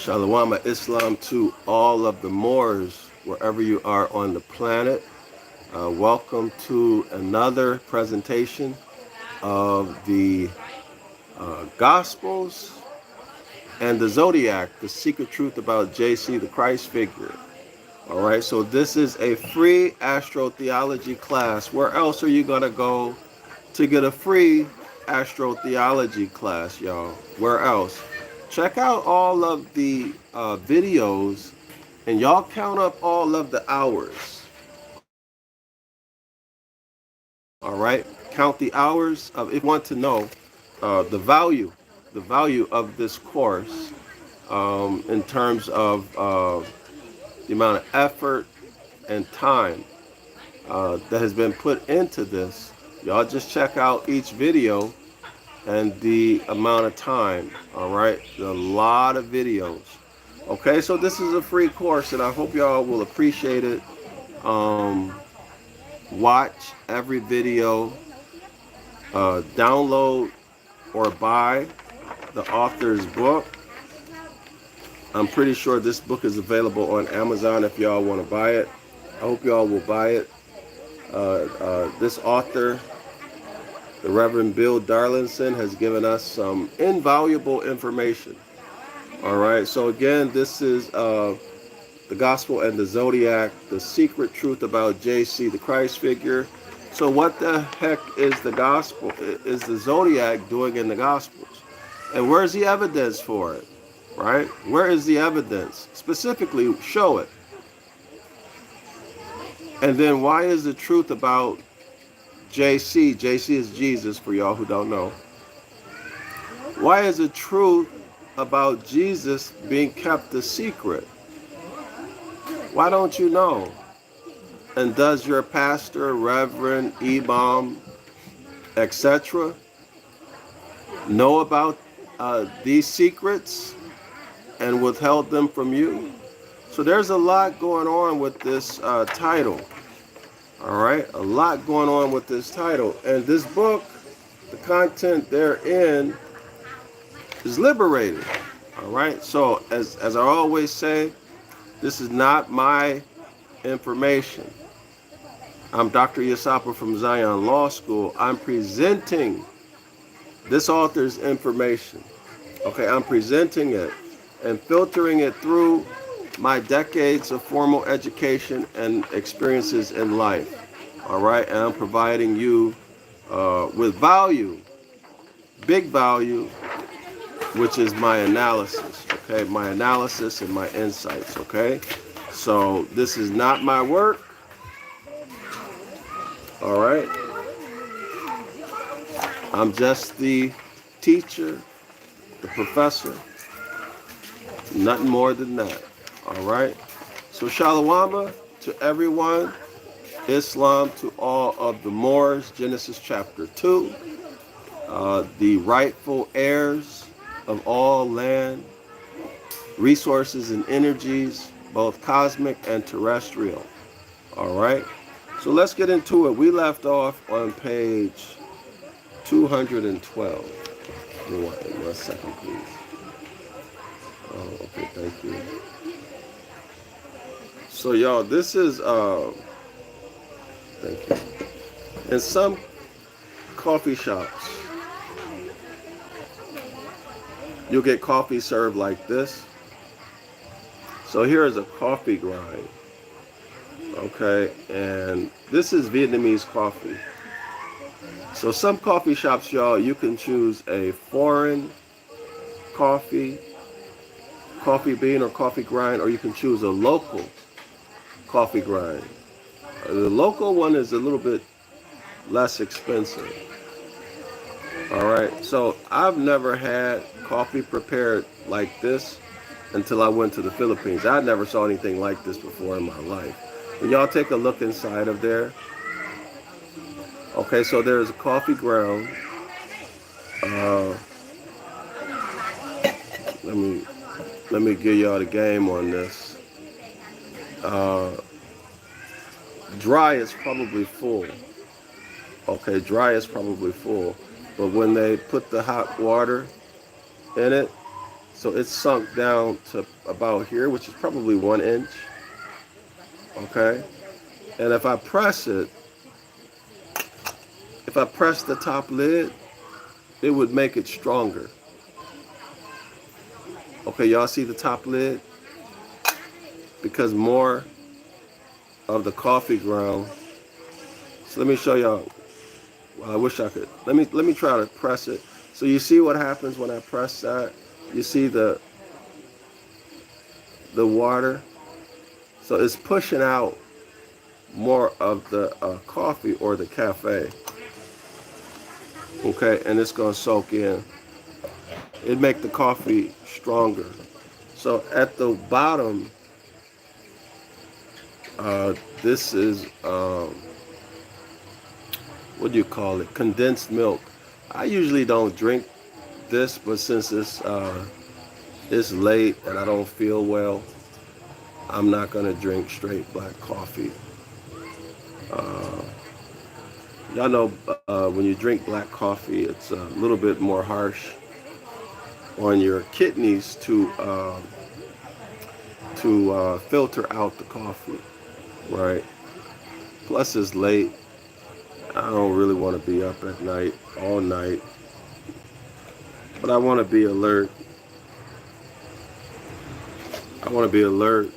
Shalom Islam to all of the Moors, wherever you are on the planet. Welcome to another presentation of the Gospels and the Zodiac, the secret truth about JC, the Christ figure. All right, so this is a free astrotheology class. Where else are you going to go to get a free astrotheology class, y'all? Where else? Check out all of the videos, and y'all count up all of the hours. All right, count the hours of, if you want to know the value of this course in terms of the amount of effort and time that has been put into this. Y'all just check out each video and the amount of time. All right, a lot of videos. Okay, so this is a free course, and I hope y'all will appreciate it. Watch every video, download or buy the author's book. I'm pretty sure this book is available on Amazon if y'all want to buy it. I hope y'all will buy it. This author, the Reverend Bill Darlington, has given us some invaluable information. All right, so again, this is the Gospel and the Zodiac, the secret truth about JC, the Christ figure. So what the heck is the Gospel, is the Zodiac doing in the Gospels? And where's the evidence for it, right? Where is the evidence? Specifically, show it. And then why is the truth about JC is Jesus, for y'all who don't know. Why is the truth about Jesus being kept a secret? Why don't you know? And does your pastor, reverend, imam, etc. know about these secrets and withheld them from you? So there's a lot going on with this title. All right, a lot going on with this title. And this book, the content therein is liberating. All right, so as I always say, this is not my information. I'm Dr. Yasapa from Zion Law School. I'm presenting this author's information. Okay, I'm presenting it and filtering it through my decades of formal education and experiences in life. All right, and I'm providing you with value, big value, which is my analysis. Okay, my analysis and my insights. Okay, so this is not my work. All right, I'm just the teacher, the professor, nothing more than that. All right, so shalom to everyone, Islam to all of the Moors, Genesis chapter 2, the rightful heirs of all land, resources and energies, both cosmic and terrestrial. All right, so let's get into it. We left off on page 212. Give me 1 second, please. Oh, okay, thank you. So y'all, this is thank you. In some coffee shops, you'll get coffee served like this. So here is a coffee grind. Okay, and this is Vietnamese coffee. So some coffee shops, y'all, you can choose a foreign coffee bean or coffee grind, or you can choose a local coffee grind. The local one is a little bit less expensive. All right, so I've never had coffee prepared like this until I went to the Philippines. I never saw anything like this before in my life. And y'all take a look inside of there. Okay, so there's a coffee ground. Let me give y'all the game on this. Dry is probably full. Okay, dry is probably full. But when they put the hot water in it, So it's sunk down to about here, which is probably 1 inch. Okay. And if I press the top lid, it would make it stronger. Okay, y'all see the top lid? Because more of the coffee ground. So let me show y'all. Well, I wish I could. Let me try to press it. So you see what happens when I press that? You see the water. So it's pushing out more of the coffee or the cafe. Okay, and it's gonna soak in. It make the coffee stronger. So at the bottom, this is what do you call it? Condensed milk. I usually don't drink this, but since it's late and I don't feel well, I'm not gonna drink straight black coffee. Y'all know when you drink black coffee, it's a little bit more harsh on your kidneys to filter out the coffee, right? Plus it's late. I don't really want to be up at night, all night, but I want to be alert. I want to be alert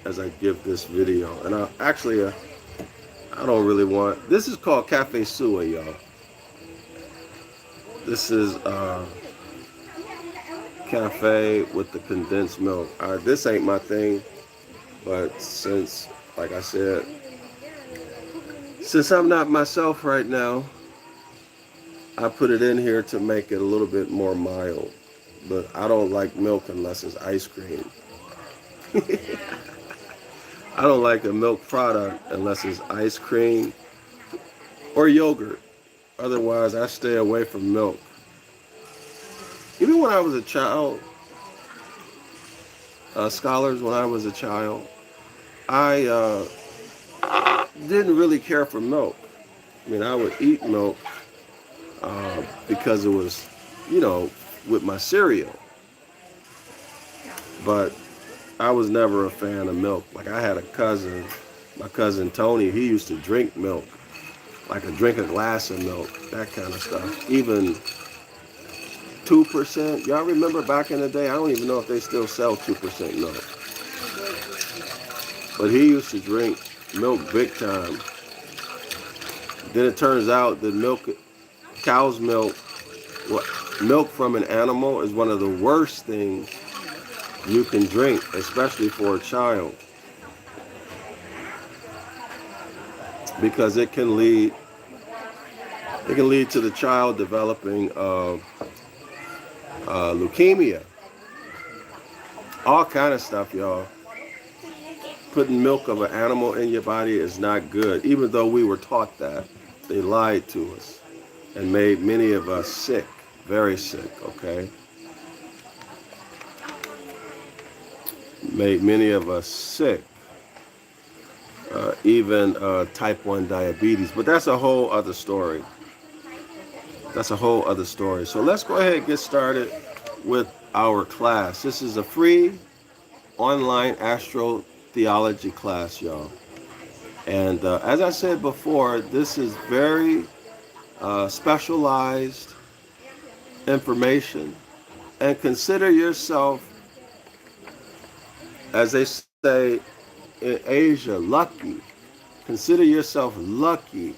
as I give this video. And I don't really want, this is called Cafe Sua, y'all. This is cafe with the condensed milk. This ain't my thing, but since, like I said, since I'm not myself right now, I put it in here to make it a little bit more mild. But I don't like milk unless it's ice cream. I don't like a milk product unless it's ice cream or yogurt. Otherwise, I stay away from milk. Even when I was a child, scholars, when I was a child, I didn't really care for milk. I mean, I would eat milk because it was, with my cereal. But I was never a fan of milk. Like I had a cousin, my cousin Tony, he used to drink milk. Like drink a glass of milk, that kind of stuff. Even 2%. Y'all remember back in the day? I don't even know if they still sell 2% milk. But he used to drink milk big time. Then it turns out that cow's milk, milk from an animal is one of the worst things you can drink, especially for a child. Because it can lead to the child developing leukemia. All kind of stuff, y'all. Putting milk of an animal in your body is not good. Even though we were taught that, they lied to us and made many of us sick, very sick, okay? Made many of us sick, even type 1 diabetes. But that's a whole other story. That's a whole other story. So let's go ahead and get started with our class. This is a free online astro theology class, y'all. And as I said before, this is very specialized information. And consider yourself, as they say in Asia, lucky. Consider yourself lucky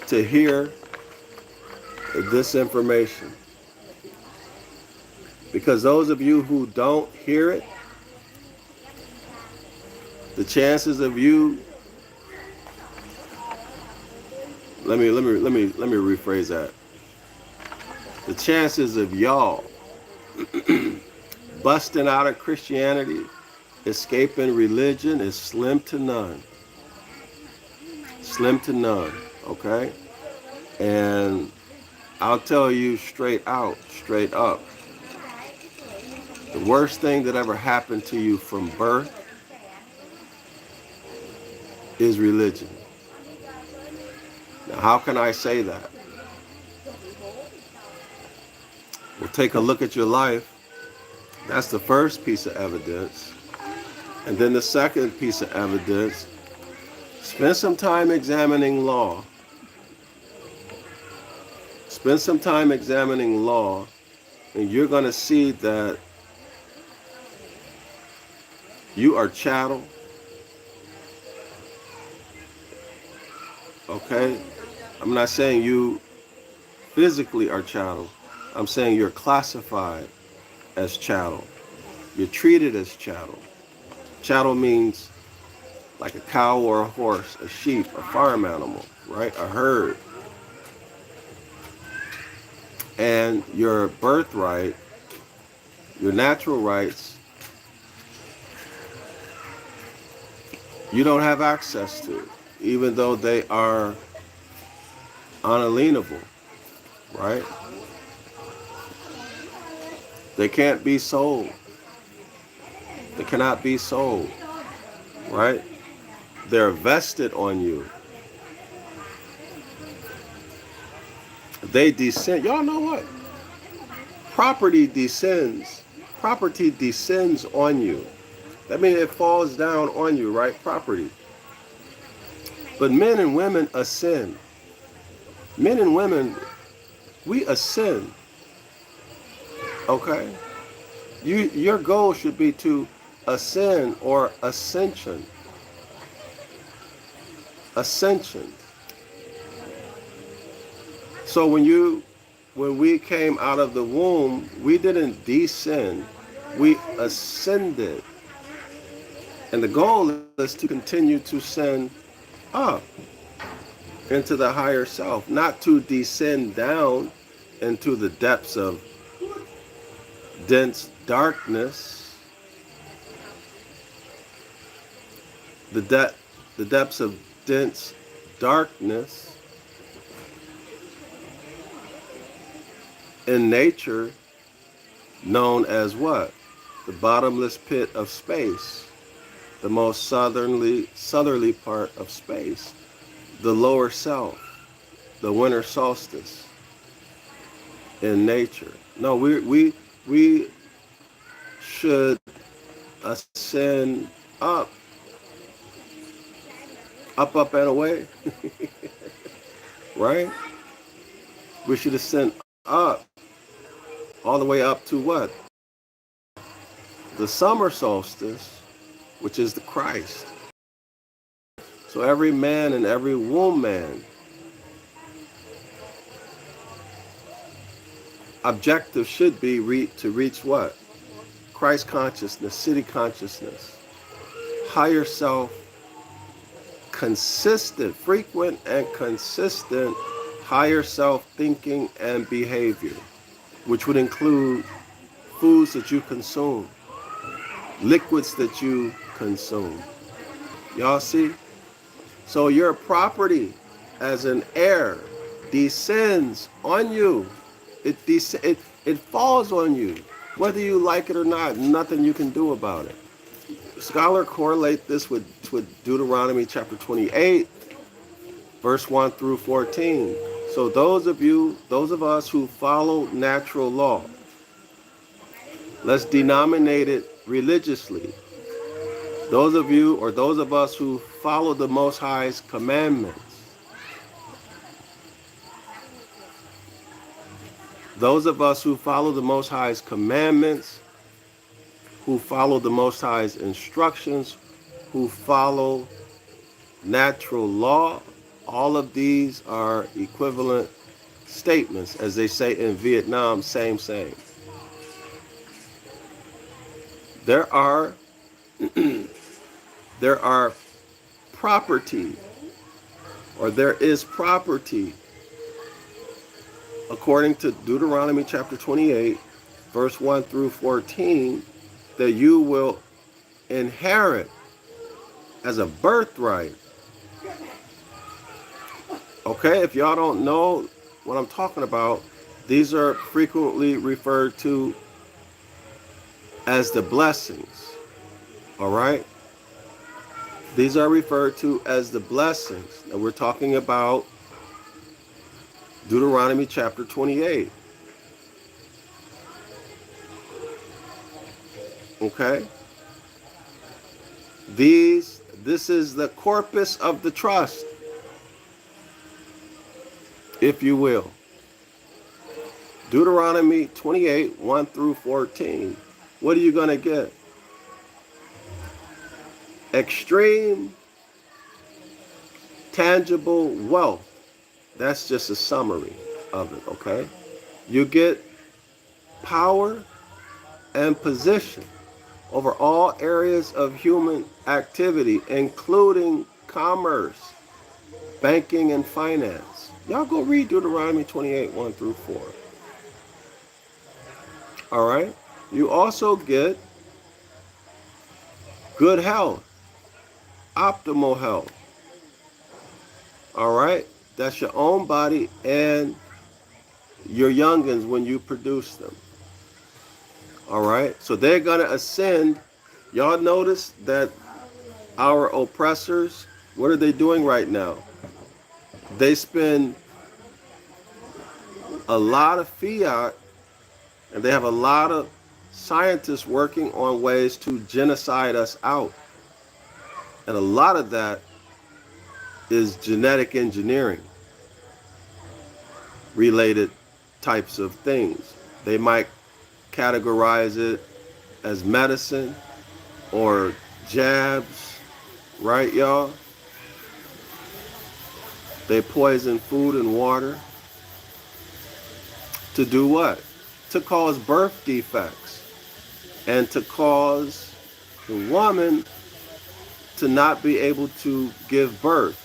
to hear this information. Because those of you who don't hear it, the chances of you, let me rephrase that. The chances of y'all busting out of Christianity, escaping religion is slim to none. Slim to none, okay? And I'll tell you straight out, straight up, the worst thing that ever happened to you from birth is religion. Now, how can I say that? We'll take a look at your life. That's the first piece of evidence. And then the second piece of evidence, spend some time examining law. Spend some time examining law, and you're going to see that you are chattel. Okay? I'm not saying you physically are chattel. I'm saying you're classified as chattel. You're treated as chattel. Chattel means like a cow or a horse, a sheep, a farm animal, right? A herd. And your birthright, your natural rights, you don't have access to, even though they are unalienable, right? They can't be sold. They cannot be sold, right? They're vested on you. They descend. Y'all know what? Property descends. Property descends on you. That means it falls down on you, right? Property. But men and women ascend. Men and women, we ascend. Okay? Your goal should be to ascend or ascension. Ascension. So when we came out of the womb, we didn't descend, we ascended. And the goal is to continue to ascend up into the higher self, not to descend down into the depths of dense darkness, the depths of dense darkness in nature, known as what? The bottomless pit of space, the most southerly part of space, the lower self, the winter solstice in nature. No, we should ascend up and away, right? We should ascend up, all the way up to what? The summer solstice, which is the Christ. So every man and every woman, objective should be to reach what? Christ consciousness, city consciousness, higher self, consistent, frequent and consistent higher self thinking and behavior, which would include foods that you consume, liquids that you consume. Y'all see? So your property as an heir descends on you. It falls on you. Whether you like it or not, nothing you can do about it. Scholar correlate this with Deuteronomy chapter 28, verse 1 through 14. So those of us who follow natural law, let's denominate it religiously. Those of us who follow the Most High's commandments, those of us who follow the Most High's commandments, who follow the Most High's instructions, who follow natural law, all of these are equivalent statements, as they say in Vietnam, same. There are property, or there is property, according to Deuteronomy chapter 28, verse 1 through 14, that you will inherit as a birthright. Okay, if y'all don't know what I'm talking about, these are frequently referred to as the blessings. All right? These are referred to as the blessings. And we're talking about Deuteronomy chapter 28. Okay? This is the corpus of the trust, if you will. Deuteronomy 28, 1 through 14. What are you going to get? Extreme tangible wealth. That's just a summary of it, okay? You get power and position over all areas of human activity, including commerce, banking, and finance. Y'all go read Deuteronomy 28, 1 through 4. All right? You also get good health, optimal health. All right? That's your own body and your youngins when you produce them. All right? So they're going to ascend. Y'all notice that our oppressors, what are they doing right now? They spend a lot of fiat, and they have a lot of scientists working on ways to genocide us out. And a lot of that is genetic engineering related types of things. They might categorize it as medicine or jabs, right, y'all? They poison food and water to do what? To cause birth defects and to cause the woman to not be able to give birth,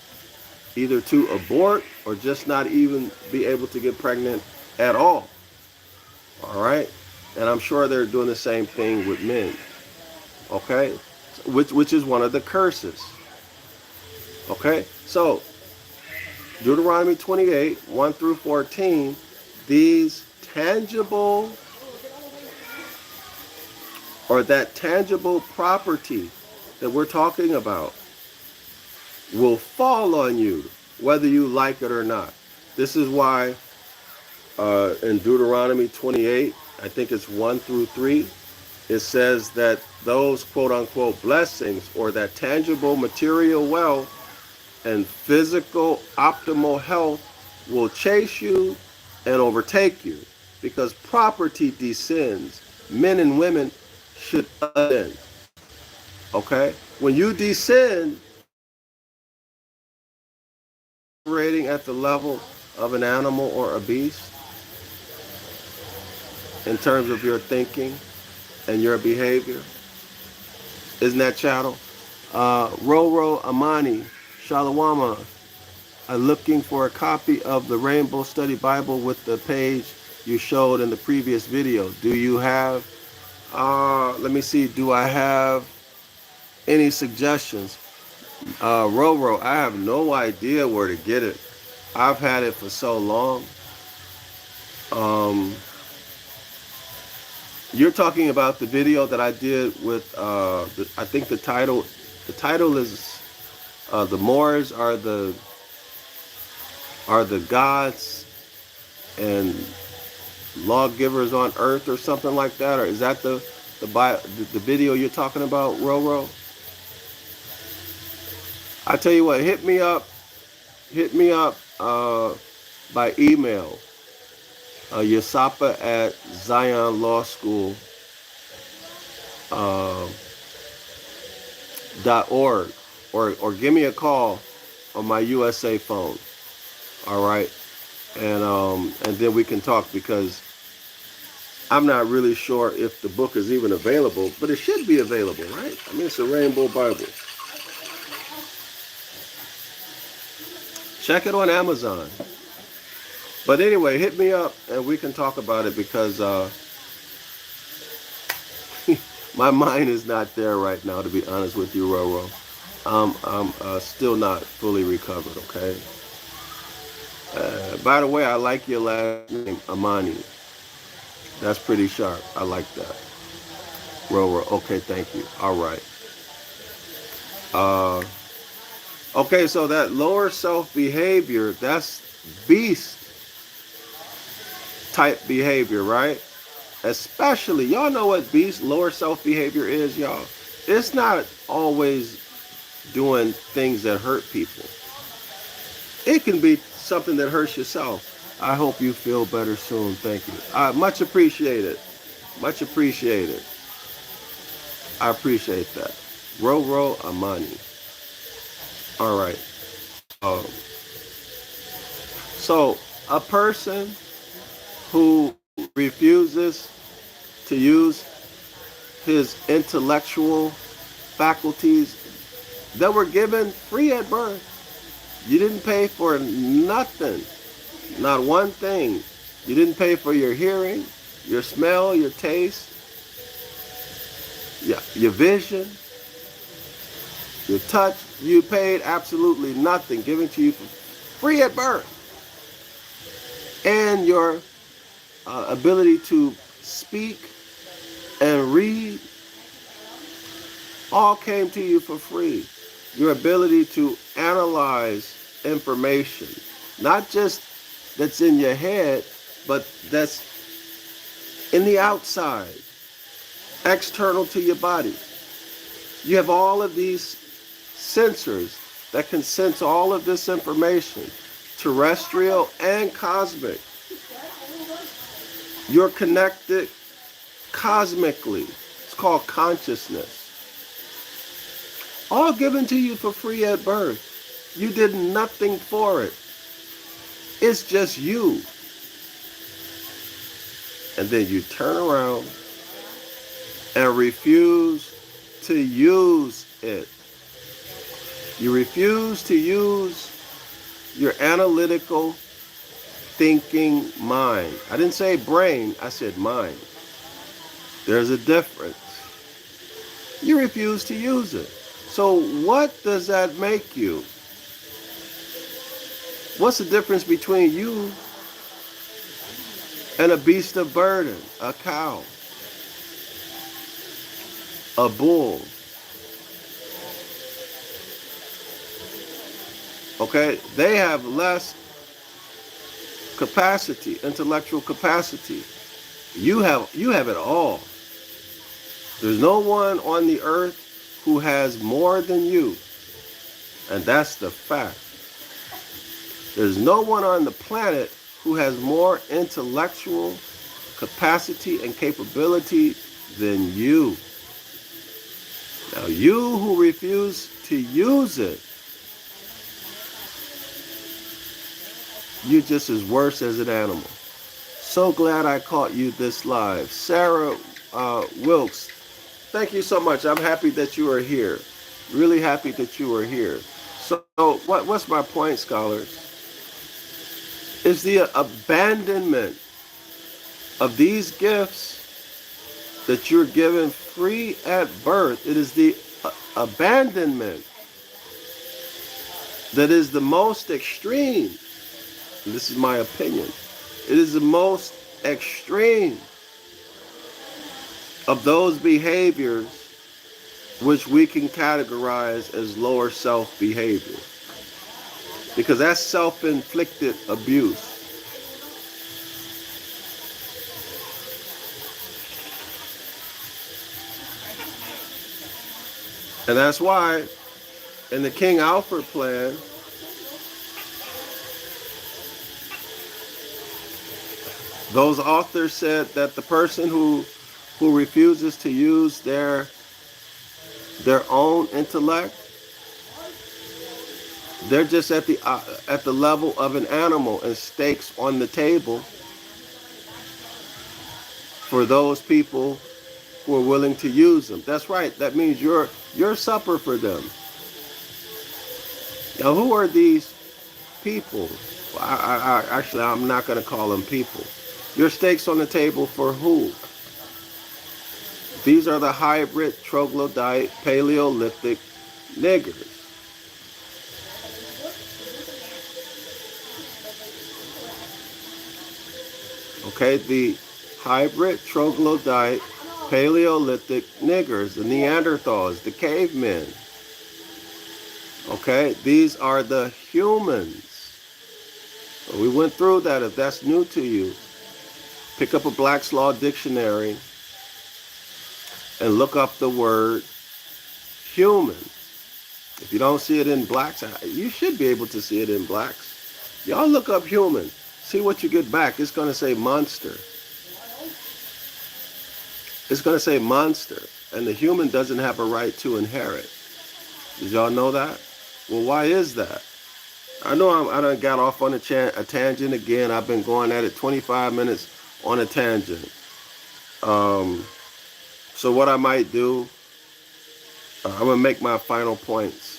either to abort or just not even be able to get pregnant at all. All right? And I'm sure they're doing the same thing with men. Okay? Which is one of the curses. Okay? So, Deuteronomy 28, 1 through 14, these tangible, or that tangible property that we're talking about will fall on you, whether you like it or not. This is why in Deuteronomy 28, I think it's 1 through 3, it says that those quote-unquote blessings, or that tangible material wealth and physical optimal health, will chase you and overtake you, because property descends. Men and women should ascend. Okay? When you descend, operating at the level of an animal or a beast in terms of your thinking and your behavior. Isn't that chattel? Roro Amani, Shalawama, looking for a copy of the Rainbow Study Bible with the page you showed in the previous video. Do you have, let me see, do I have any suggestions? Roro, I have no idea where to get it. I've had it for so long. You're talking about the video that I did with, I think the title is, the Moors are the gods and lawgivers on earth, or something like that, or is that the video you're talking about, Roro? I tell you what, hit me up by email, DrYasapa at Zion Law School .org, or give me a call on my USA phone. All right, and then we can talk, because I'm not really sure if the book is even available, but it should be available, right? I mean, it's a Rainbow Bible. Check it on Amazon. But anyway, hit me up and we can talk about it, because my mind is not there right now, to be honest with you, Roro. I'm still not fully recovered, okay? By the way, I like your last name, Amani. That's pretty sharp. I like that. Roro, okay, thank you. All right. Okay, so that lower self behavior, that's beast type behavior, right? Especially, y'all know what beast lower self behavior is, y'all? It's not always doing things that hurt people. It can be something that hurts yourself. I hope you feel better soon. Thank you. Much appreciated. Much appreciated. I appreciate that. Roro Amani. All right. So a person who refuses to use his intellectual faculties that were given free at birth. You didn't pay for nothing, not one thing. You didn't pay for your hearing, your smell, your taste, your vision, your touch. You paid absolutely nothing, given to you for free at birth. And your ability to speak and read all came to you for free. Your ability to analyze information, not just that's in your head, but that's in the outside, external to your body. You have all of these sensors that can sense all of this information, terrestrial and cosmic. You're connected cosmically. It's called consciousness. All given to you for free at birth. You did nothing for it. It's just you. And then you turn around and refuse to use it. You refuse to use your analytical thinking mind. I didn't say brain, I said mind. There's a difference. You refuse to use it. So what does that make you? What's the difference between you and a beast of burden, a cow, a bull? Okay, they have less capacity, intellectual capacity. You have it all. There's no one on the earth who has more than you. And that's the fact. There's no one on the planet who has more intellectual capacity and capability than you. Now, you who refuse to use it, you're just as worse as an animal. So glad I caught you this live. Sarah Wilkes, thank you so much. I'm happy that you are here. Really happy that you are here. So what's my point, scholars? Is the abandonment of these gifts that you're given free at birth. It is the abandonment that is the most extreme. And this is my opinion. It is the most extreme of those behaviors which we can categorize as lower self behavior. Because that's self-inflicted abuse. And that's why in the King Alfred plan, those authors said that the person who refuses to use their own intellect, they're just at the level of an animal, and stakes on the table for those people who are willing to use them. That's right. That means you're supper for them. Now, who are these people? Actually, I'm not going to call them people. Your stakes on the table for who? These are the hybrid, troglodyte, Paleolithic niggers. Okay, the hybrid, troglodyte, Paleolithic niggers, the Neanderthals, the cavemen. Okay, these are the humans. We went through that if that's new to you. Pick up a Black's Law Dictionary and look up the word human. If you don't see it in blacks, you should be able to see it in blacks. Y'all look up human. See what you get back. It's going to say monster. It's going to say monster. And the human doesn't have a right to inherit. Did y'all know that? Well, why is that? I know I done got off on a tangent again. I've been going at it 25 minutes on a tangent. So what I might do, I'm going to make my final points.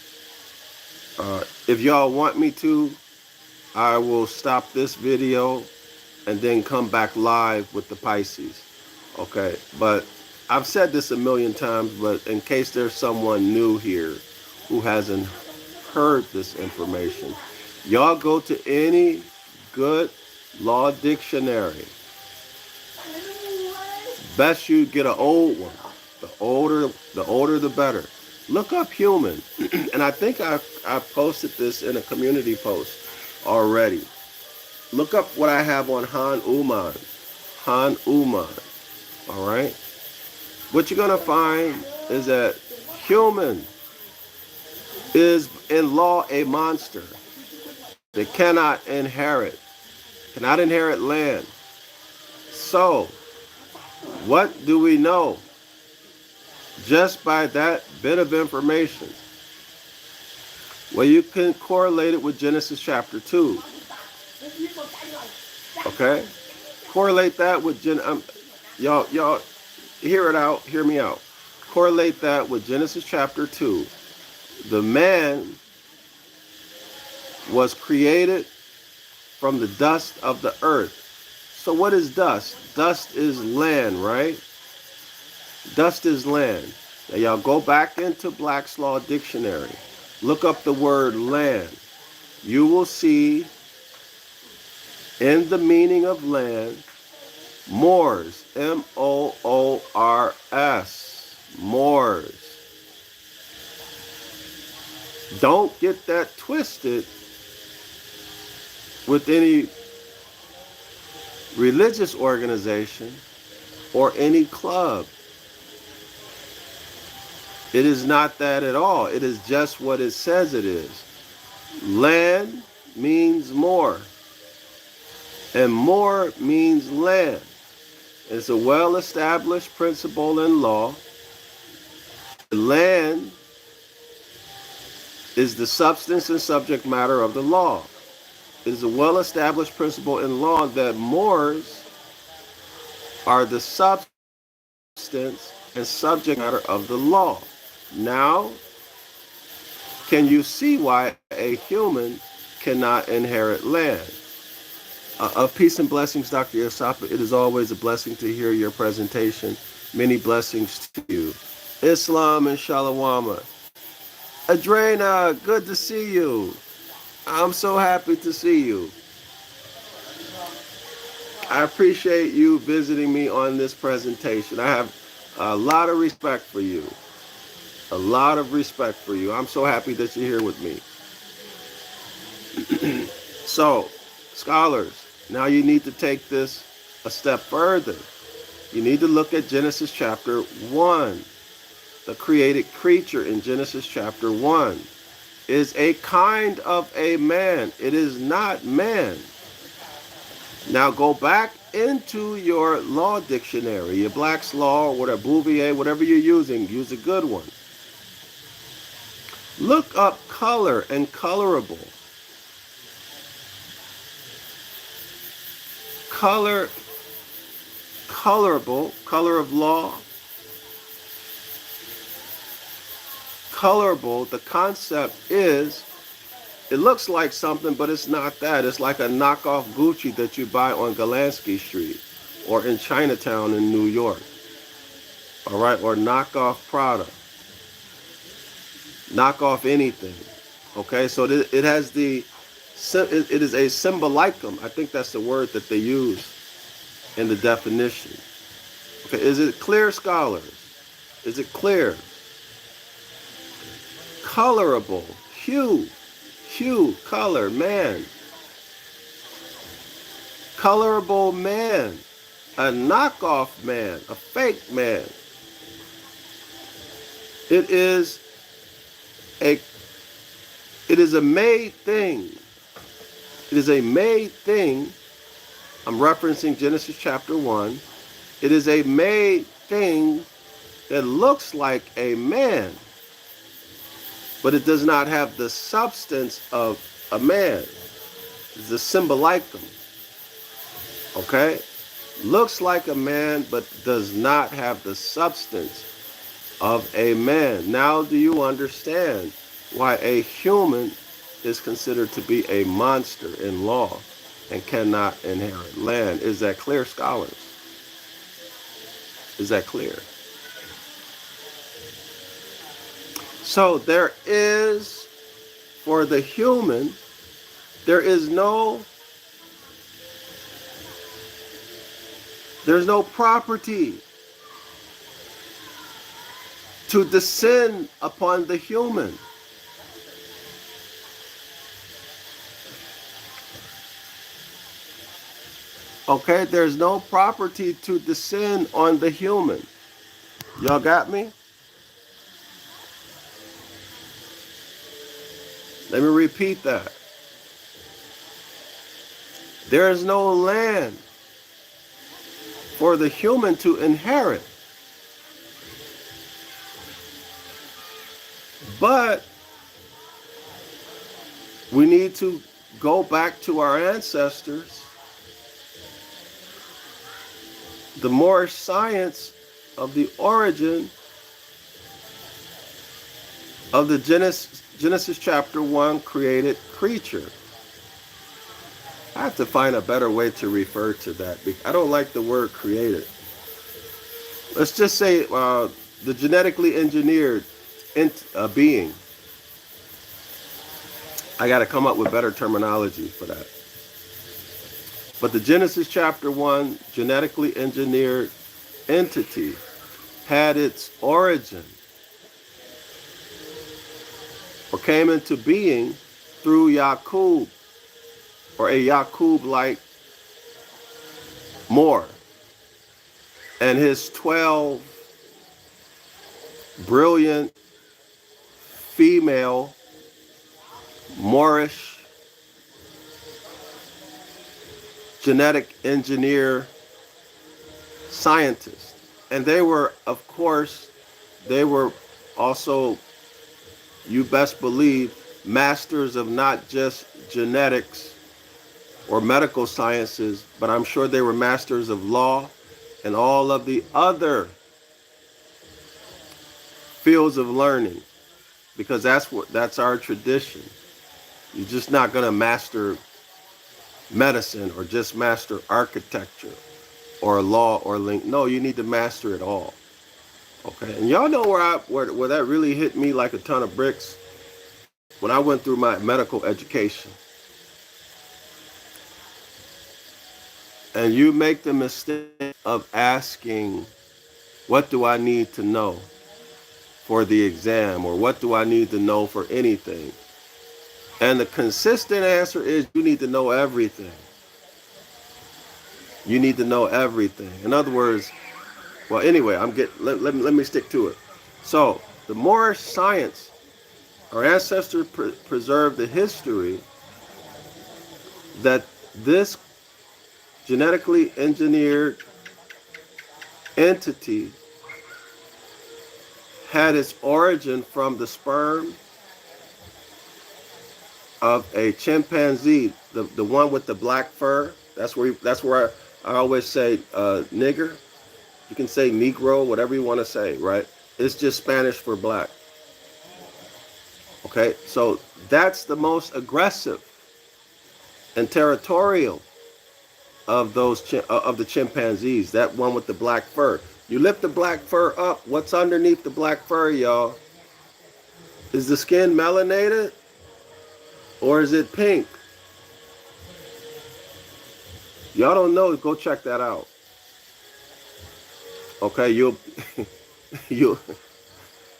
If y'all want me to, I will stop this video and then come back live with the Pisces. Okay, but I've said this a million times, but in case there's someone new here who hasn't heard this information, y'all go to any good law dictionary. Best you get an old one. The older the better. Look up human. And I think I posted this in a community post already. Look up what I have on Han Uman. Han Uman. All right? What you're going to find is that human is in law a monster. They cannot inherit land. So, what do we know? Just by that bit of information. Well, you can correlate it with Genesis chapter 2. Okay? Correlate that with y'all hear it out, hear me out. Correlate that with Genesis chapter 2. The man was created from the dust of the earth. So what is dust? Dust is land, right? Dust is land. Now y'all go back into Black's Law Dictionary. Look up the word land. You will see in the meaning of land, Moors, M-O-O-R-S, Moors. Don't get that twisted with any religious organization or any club. It is not that at all. It is just what it says it is. Land means more. And more means land. It's a well-established principle in law. Land is the substance and subject matter of the law. It is a well-established principle in law that Moors are the substance and subject matter of the law. Now, can you see why a human cannot inherit land? Of peace and blessings, DrYasapa. It is always a blessing to hear your presentation. Many blessings to you. Islam and Shalawama. Adrena, good to see you. I'm so happy to see you. I appreciate you visiting me on this presentation. I have a lot of respect for you. A lot of respect for you. I'm so happy that you're here with me. So, scholars, now you need to take this a step further. You need to look at Genesis chapter 1. The created creature in Genesis chapter 1 is a kind of a man. It is not man. Now go back into your law dictionary, your Black's Law, or whatever, Bouvier, whatever you're using, use a good one. Look up color and colorable. Colorable, color of law. Colorable, the concept is, it looks like something, but it's not that. It's like a knockoff Gucci that you buy on Galansky Street or in Chinatown in New York. All right, or knockoff Prada. Knockoff anything. Okay, so it has it is a symbolicum. I think that's the word that they use in the definition. Okay, is it clear, scholars? Is it clear? Colorable, hue, color, man. Colorable man. a knockoff man, a fake man. It is a made thing. It is a made thing. I'm referencing Genesis chapter 1. It is a made thing that looks like a man, but it does not have the substance of a man. It's a symbolicum. Okay? Looks like a man, but does not have the substance of a man. Now do you understand why a human is considered to be a monster in law and cannot inherit land? Is that clear, scholars? Is that clear? So there is, for the human, there's no property to descend upon the human. Okay, there's no property to descend on the human. Y'all got me? Let me repeat that. There is no land for the human to inherit. But we need to go back to our ancestors. The Moorish science of the origin of the Genesis chapter 1 created creature. I have to find a better way to refer to that. I don't like the word created. Let's just say the genetically engineered being. I got to come up with better terminology for that. But the Genesis chapter 1 genetically engineered entity had its origin or came into being through Yaqub, or a Yaqub-like Moor, and his 12 brilliant female Moorish genetic engineer scientists. And they were, of course, they were also, you best believe, masters of not just genetics or medical sciences, but I'm sure they were masters of law and all of the other fields of learning, because that's our tradition. You're just not going to master medicine or just master architecture or law or link. No, you need to master it all. Okay, and y'all know where that really hit me like a ton of bricks when I went through my medical education. And you make the mistake of asking, what do I need to know for the exam, or what do I need to know for anything? And the consistent answer is you need to know everything. You need to know everything. In other words, well, anyway, let me stick to it. So the Moorish science, our ancestors preserved the history that this genetically engineered entity had its origin from the sperm of a chimpanzee, the one with the black fur. That's where I always say nigger. You can say Negro, whatever you want to say, right? It's just Spanish for black. Okay, so that's the most aggressive and territorial of the chimpanzees, that one with the black fur. You lift the black fur up, what's underneath the black fur, y'all? Is the skin melanated or is it pink? Y'all don't know, go check that out. Okay, you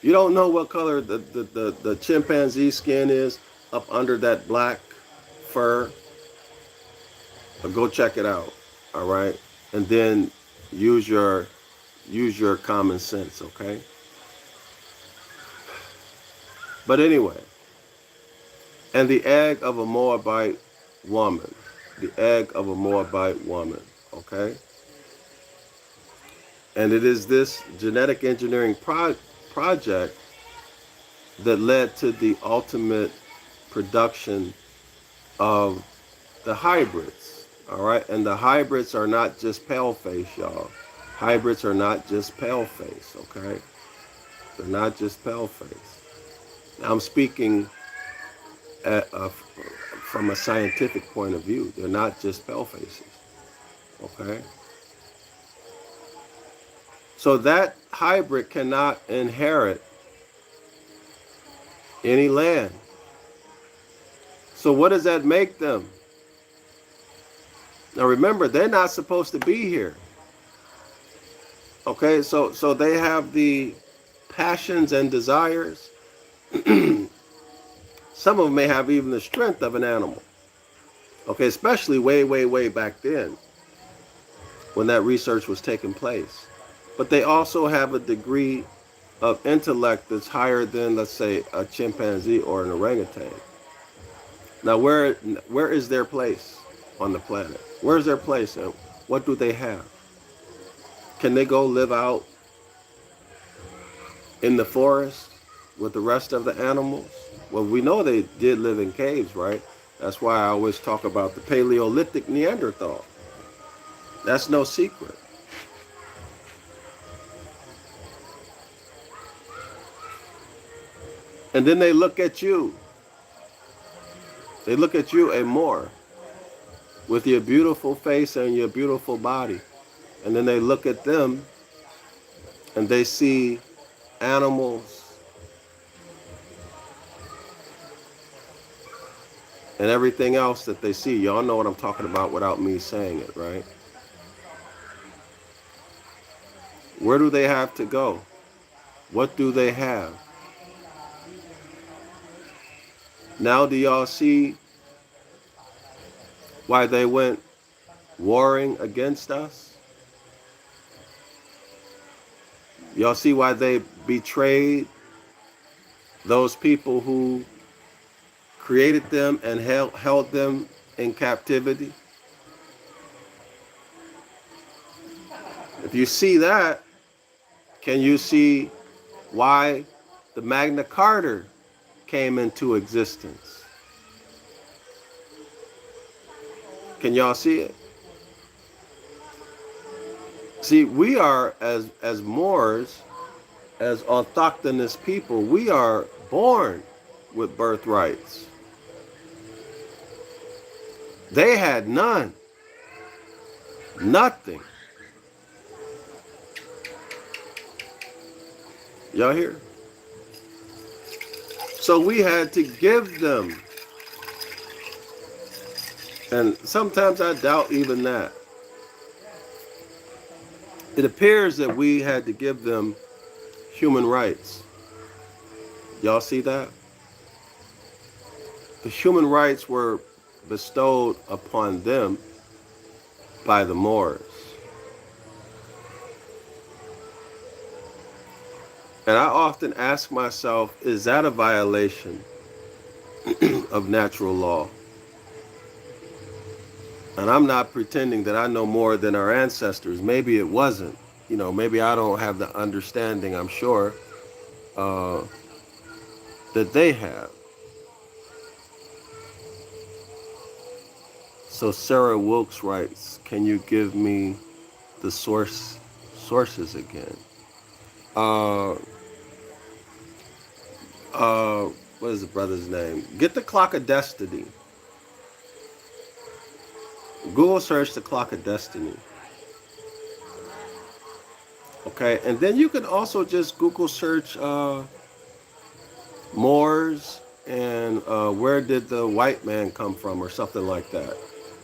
don't know what color the chimpanzee skin is up under that black fur. But go check it out, all right? And then use your common sense, okay? But anyway, and the egg of a Moabite woman, the egg of a Moabite woman, okay? And it is this genetic engineering project that led to the ultimate production of the hybrids, all right? And the hybrids are not just pale face, y'all. Hybrids are not just pale face, okay? They're not just pale face. Now, I'm speaking from a scientific point of view. They're not just pale faces, okay? So that hybrid cannot inherit any land. So what does that make them? Now remember, they're not supposed to be here. Okay, so they have the passions and desires. Some of them may have even the strength of an animal. Okay, especially way back then when that research was taking place. But they also have a degree of intellect that's higher than, let's say, a chimpanzee or an orangutan. Now, where is their place on the planet? Where's their place and what do they have? Can they go live out in the forest with the rest of the animals? Well, we know they did live in caves, right? That's why I always talk about the Paleolithic Neanderthal. That's no secret. And then they look at you. They look at you and more with your beautiful face and your beautiful body. And then they look at them and they see animals and everything else that they see. Y'all know what I'm talking about without me saying it, right? Where do they have to go? What do they have? Now do y'all see why they went warring against us? Y'all see why they betrayed those people who created them and held them in captivity? If you see that, can you see why the Magna Carta came into existence? Can y'all see it? See, we are, as Moors, as autochthonous people, we are born with birthrights. They had none. Nothing. Y'all hear? So we had to give them. And sometimes I doubt even that. It appears that we had to give them human rights. Y'all see that? The human rights were bestowed upon them by the Moors. And I often ask myself, is that a violation of natural law? And I'm not pretending that I know more than our ancestors. Maybe it wasn't. You know, maybe I don't have the understanding, I'm sure, that they have. So Sarah Wilkes writes, can you give me the sources again? What is the brother's name? Get the Clock of Destiny. Google search the Clock of Destiny. Okay, and then you can also just Google search Moors and where did the white man come from or something like that.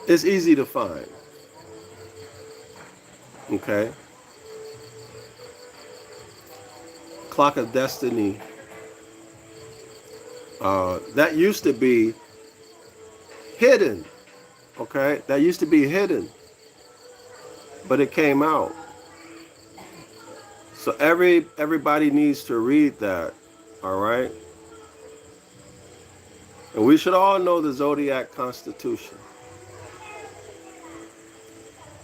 It's easy to find. Okay. Clock of Destiny. That used to be hidden. Okay, that used to be hidden, but it came out. So everybody needs to read that, all right? And we should all know the Zodiac Constitution.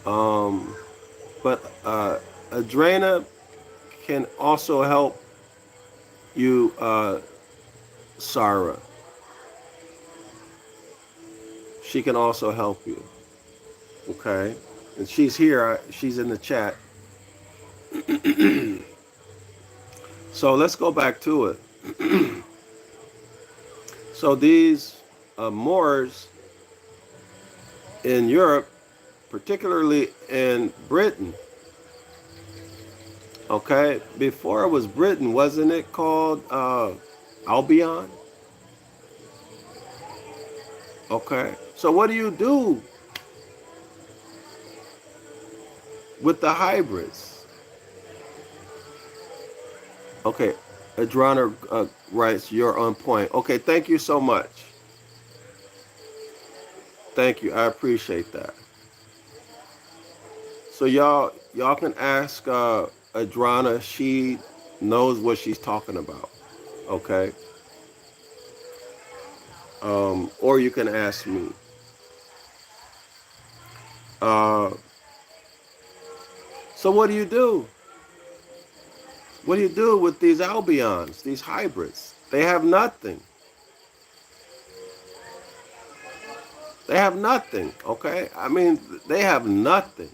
But Adrena can also help you, Sarah. She can also help you, okay? And she's here. She's in the chat. So let's go back to it. So these Moors in Europe, particularly in Britain, okay, before it was Britain, wasn't it called Albion? Okay, so what do you do with the hybrids? Okay, Adrona writes, you're on point. Okay, thank you so much. Thank you, I appreciate that. So y'all can ask Adrona. She knows what she's talking about. Okay. Or you can ask me. So what do you do? What do you do with these Albions, these hybrids? They have nothing. They have nothing, okay? I mean, they have nothing.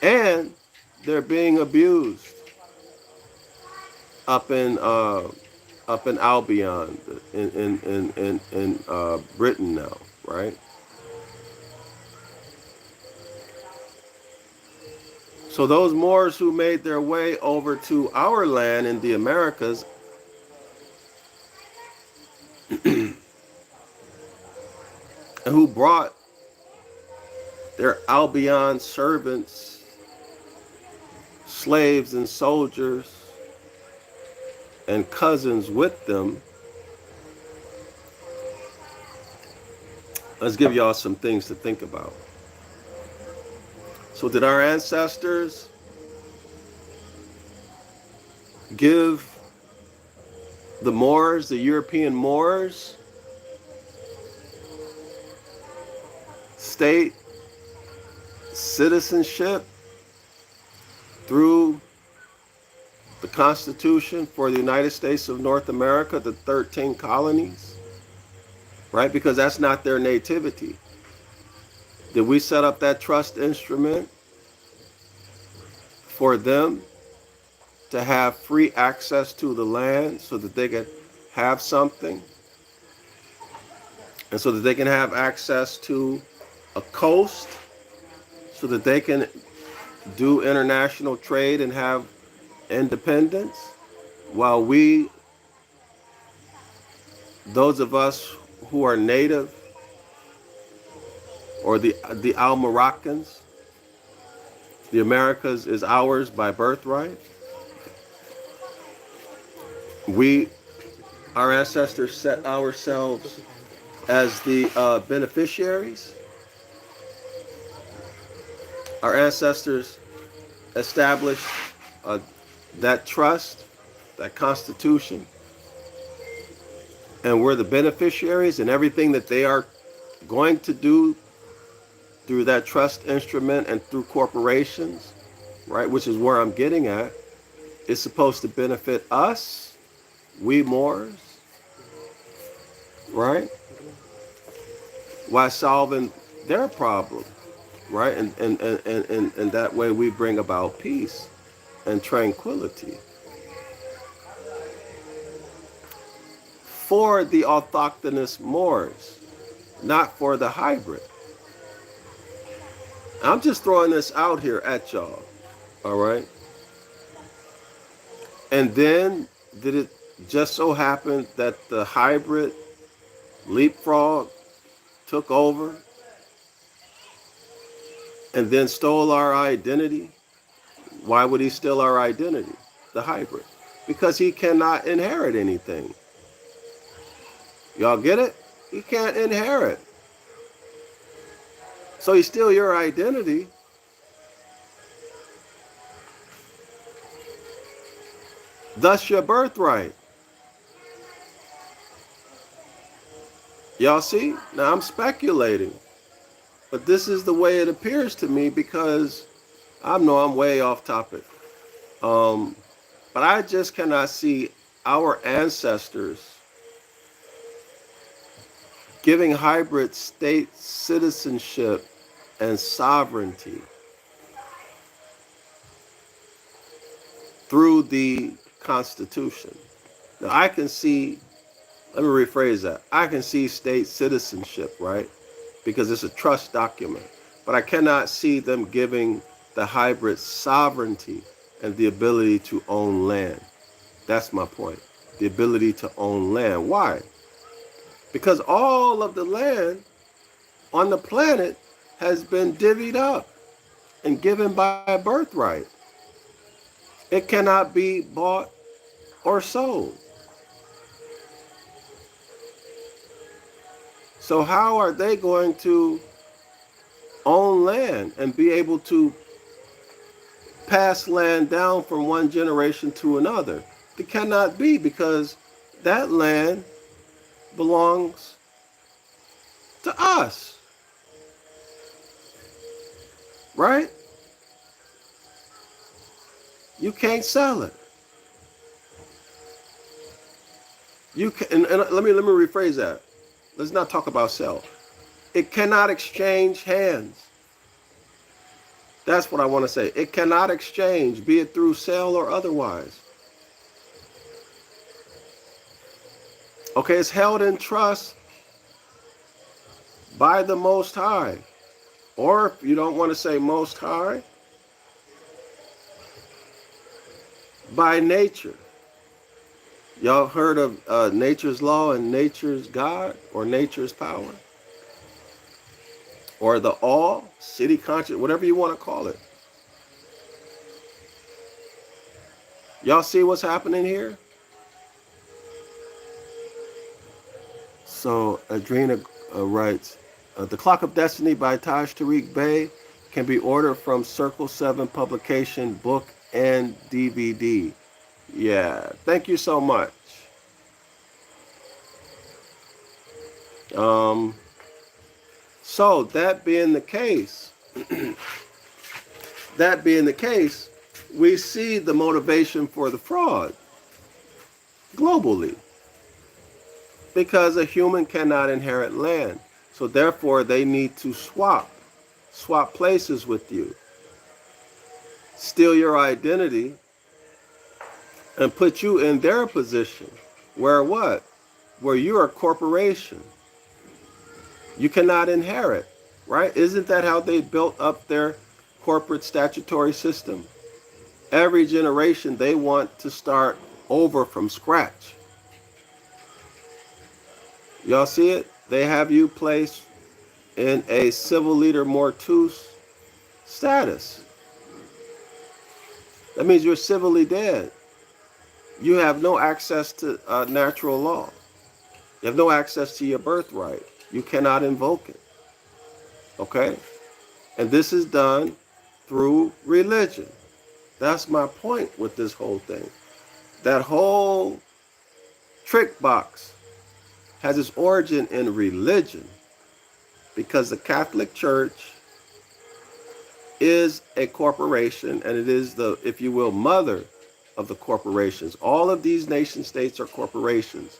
And they're being abused up in Albion, in Britain now, right? So those Moors who made their way over to our land in the Americas, and who brought their Albion servants, slaves and soldiers and cousins with them. Let's give y'all some things to think about. So did our ancestors give the Moors, the European Moors, state citizenship through the Constitution for the United States of North America, the 13 colonies, right? Because that's not their nativity. Did we set up that trust instrument for them to have free access to the land so that they could have something? And so that they can have access to a coast so that they can do international trade and have independence, while we, those of us who are native, or the Al-Moroccans, the Americas is ours by birthright. Our ancestors set ourselves as the beneficiaries. Our ancestors established that trust, that constitution, and we're the beneficiaries, and everything that they are going to do through that trust instrument and through corporations, right, which is where I'm getting at, is supposed to benefit us, we Moors, right, while solving their problem, right, and that way we bring about peace and tranquility for the autochthonous Moors, not for the hybrid. I'm just throwing this out here at y'all, all right? And then did it just so happen that the hybrid leapfrog took over and then stole our identity? Why would he steal our identity, the hybrid? Because he cannot inherit anything. Y'all get it? He can't inherit. So he steal your identity, Thus your birthright. Y'all see? Now I'm speculating. But this is the way it appears to me because I know I'm way off topic. But I just cannot see our ancestors giving hybrid state citizenship and sovereignty through the Constitution. Now I can see, let me rephrase that. I can see state citizenship, right? Because it's a trust document. But I cannot see them giving the hybrid sovereignty and the ability to own land. That's my point. The ability to own land. Why? Because all of the land on the planet has been divvied up and given by birthright. It cannot be bought or sold. So how are they going to own land and be able to pass land down from one generation to another? It cannot be, because that land belongs to us, right? You can't sell it. You can, and let me rephrase that. Let's not talk about sell. It cannot exchange hands. That's what I want to say. It cannot exchange, be it through sale or otherwise. Okay, it's held in trust by the Most High. Or if you don't want to say Most High, by nature. Y'all heard of nature's law and nature's God, or nature's power? Or the all, city conscious, whatever you want to call it. Y'all see what's happening here? So Adrena writes, The Clock of Destiny by Taj Tariq Bey can be ordered from Circle 7 publication, book, and DVD. Yeah, thank you so much. So that being the case, we see the motivation for the fraud globally, because a human cannot inherit land. So therefore they need to swap places with you, steal your identity, and put you in their position. Where what? Where you're a corporation. You cannot inherit, right? Isn't that how they built up their corporate statutory system? Every generation they want to start over from scratch. Y'all see it? They have you placed in a civil leader mortuus status. That means you're civilly dead. You have no access to natural law. You have no access to your birthright. You cannot invoke it. Okay? And this is done through religion. That's my point with this whole thing. That whole trick box has its origin in religion, because the Catholic Church is a corporation, and it is the, if you will, mother of the corporations. All of these nation states are corporations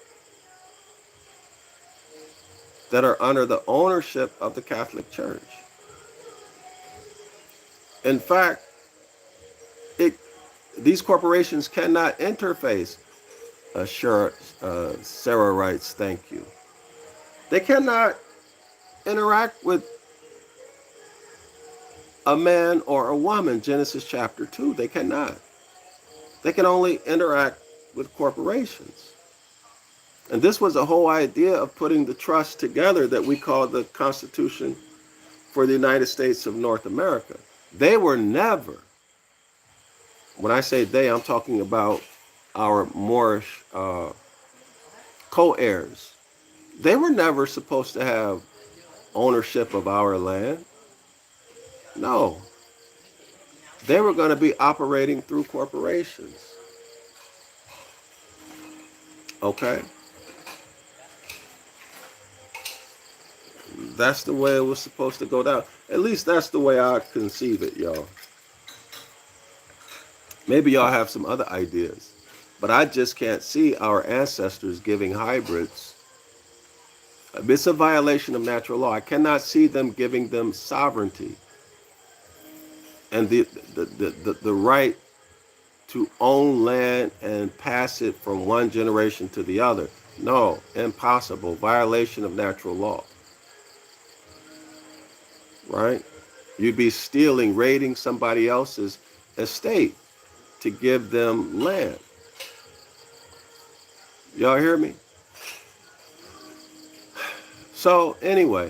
that are under the ownership of the Catholic Church. In fact, these corporations cannot interface. Sarah writes, thank you. They cannot interact with a man or a woman, Genesis chapter 2. They cannot. They can only interact with corporations. And this was the whole idea of putting the trust together that we call the Constitution for the United States of North America. They were never, when I say they, I'm talking about our Moorish co-heirs. They were never supposed to have ownership of our land. No. They were going to be operating through corporations. Okay? That's the way it was supposed to go down. At least that's the way I conceive it, y'all. Maybe y'all have some other ideas. But I just can't see our ancestors giving hybrids. It's a violation of natural law. I cannot see them giving them sovereignty and the right to own land and pass it from one generation to the other. No, impossible. Violation of natural law. Right? You'd be stealing, raiding somebody else's estate to give them land. Y'all hear me? So anyway,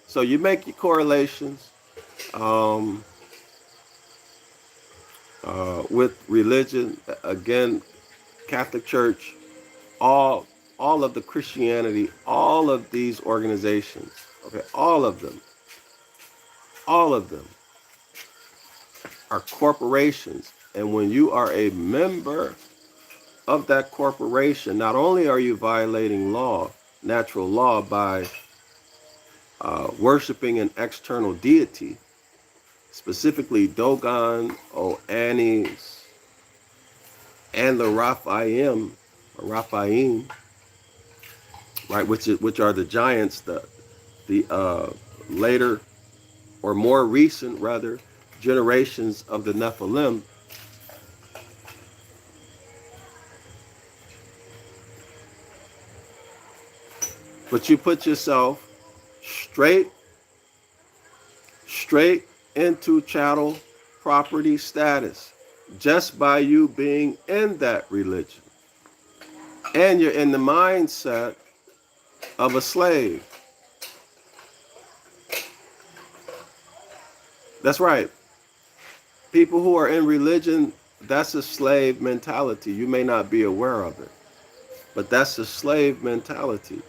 so you make your correlations with religion. Again, Catholic Church, all of the Christianity, all of these organizations, okay, all of them are corporations. And when you are a member of that corporation, not only are you violating law, natural law, by worshiping an external deity, specifically Dogon, Annis, and the Raphaim, right, which are the giants, the later or more recent rather generations of the Nephilim. But you put yourself straight into chattel property status just by you being in that religion. And you're in the mindset of a slave. That's right. People who are in religion, that's a slave mentality. You may not be aware of it, but that's a slave mentality.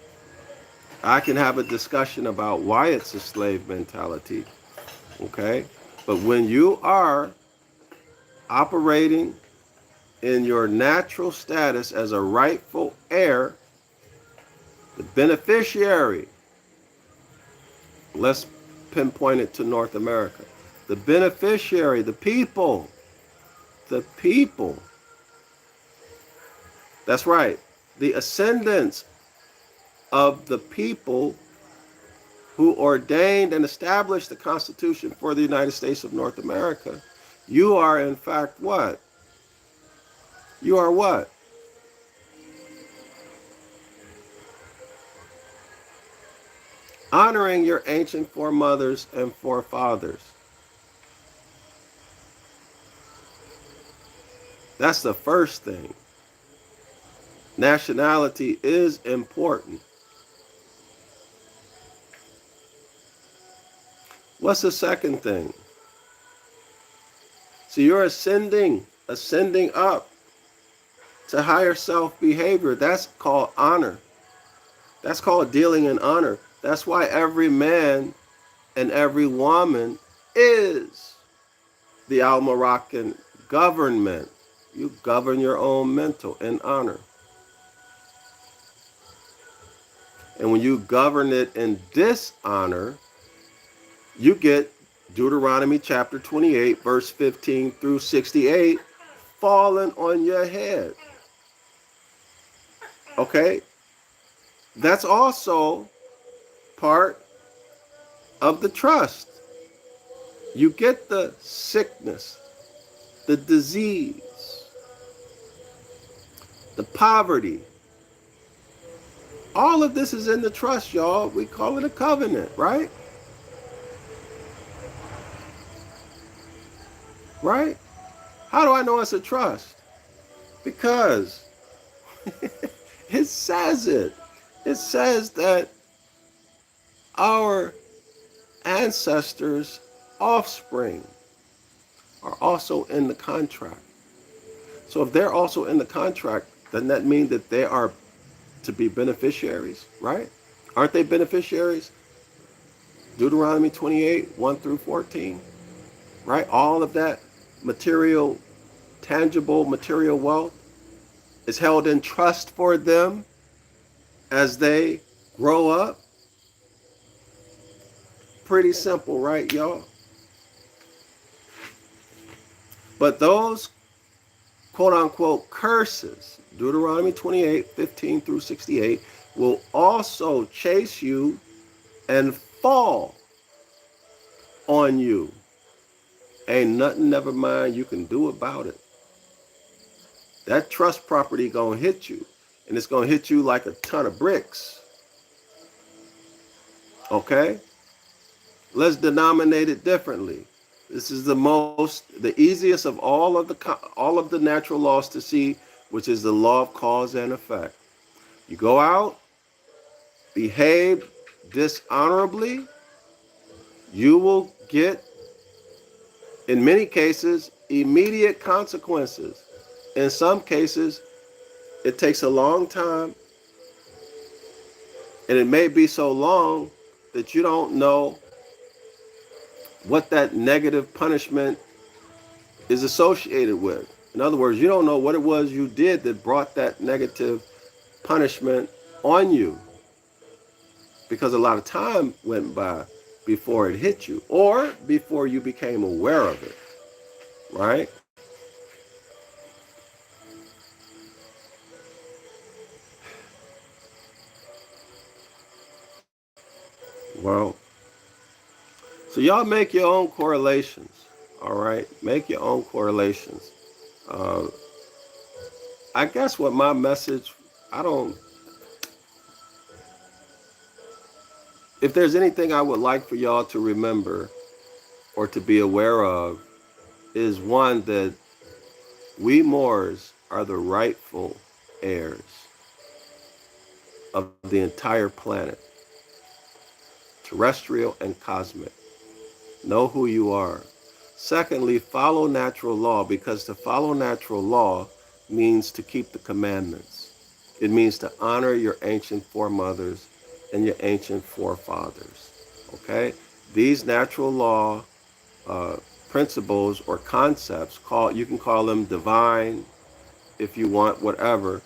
I can have a discussion about why it's a slave mentality, okay? But when you are operating in your natural status as a rightful heir, the beneficiary, let's pinpoint it to North America, the beneficiary, the people, that's right, the ascendants of the people who ordained and established the Constitution for the United States of North America, you are in fact what? You are what? Honoring your ancient foremothers and forefathers. That's the first thing. Nationality is important. What's the second thing? So you're ascending up to higher self behavior. That's called honor. That's called dealing in honor. That's why every man and every woman is the Al-Moroccan government. You govern your own mental in honor. And when you govern it in dishonor, you get Deuteronomy chapter 28, verse 15 through 68, falling on your head. Okay? That's also part of the trust. You get the sickness, the disease, the poverty. All of this is in the trust, y'all. We call it a covenant, right? Right? How do I know it's a trust? Because it says it. It says that our ancestors' offspring are also in the contract. So if they're also in the contract, doesn't that mean that they are to be beneficiaries, right? Aren't they beneficiaries? Deuteronomy 28, 1 through 14, right? All of that material, tangible material wealth, is held in trust for them as they grow up. Pretty simple, right, y'all? But those quote unquote curses, Deuteronomy 28:15 through 68, will also chase you and fall on you. Ain't nothing, never mind, you can do about it. That trust property gonna hit you, and it's gonna hit you like a ton of bricks. Okay? Let's denominate it differently. This is the easiest of all of the natural laws to see, which is the law of cause and effect. You go out, behave dishonorably, you will get, in many cases, immediate consequences. In some cases, it takes a long time, and it may be so long that you don't know what that negative punishment is associated with. In other words, you don't know what it was you did that brought that negative punishment on you, because a lot of time went by before it hit you or before you became aware of it, right? Well, so y'all make your own correlations, all right? Make your own correlations. Uh, I guess what my message, I don't, if there's anything I would like for y'all to remember or to be aware of, is one, that we Moors are the rightful heirs of the entire planet, terrestrial and cosmic. Know who you are. Secondly, follow natural law, because to follow natural law means to keep the commandments. It means to honor your ancient foremothers and your ancient forefathers. Okay? These natural law uh, principles or concepts, you can call them divine if you want, whatever,